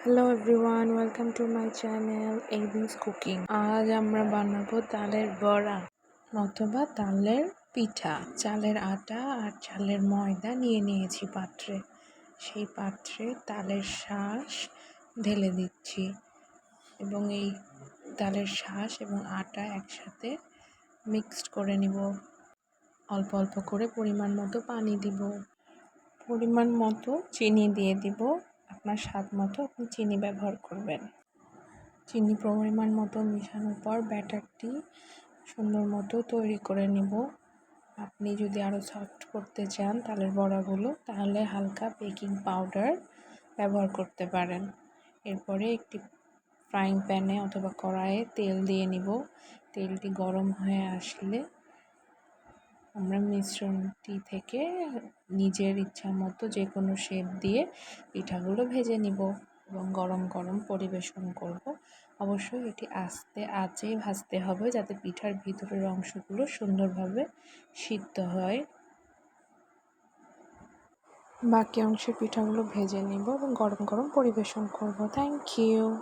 Hello everyone, welcome to my channel Ahidens Cooking। আজ আমরা বানাবো তালের বড়া অথবা তালের পিঠা। চালের আটা আর চালের ময়দা নিয়ে নিয়েছি পাত্রে। সেই পাত্রে তালের শাঁস ঢেলে দিচ্ছি এবং এই তালের শাঁস এবং আটা একসাথে মিক্সড করে নিব। অল্প অল্প করে পরিমাণ মতো পানি দিব, পরিমাণ মতো চিনি দিয়ে দিব। আপনার স্বাদ মতো আপনি চিনি ব্যবহার করবেন। চিনি পরিমাণ মতো মেশানোর পর ব্যাটারটি সুন্দর মতো তৈরি করে নেব। আপনি যদি আরও সফট করতে চান তালের বড়াগুলো, তাহলে হালকা বেকিং পাউডার ব্যবহার করতে পারেন। এরপরে একটি ফ্রাইং প্যানে অথবা কড়াইয়ে তেল দিয়ে নিব। তেলটি গরম হয়ে আসলে আমরা মিশ্রণটি থেকে নিজের ইচ্ছা মতো যে কোনো শেপ দিয়ে পিঠাগুলো ভেজে নিব এবং গরম গরম পরিবেশন করব। অবশ্যই এটি আস্তে আঁচে ভাজতে হবে, যাতে পিঠার ভিতরের অংশগুলো সুন্দরভাবে সিদ্ধ হয়। বাকি অংশের পিঠাগুলো ভেজে নিব এবং গরম গরম পরিবেশন করব। Thank you.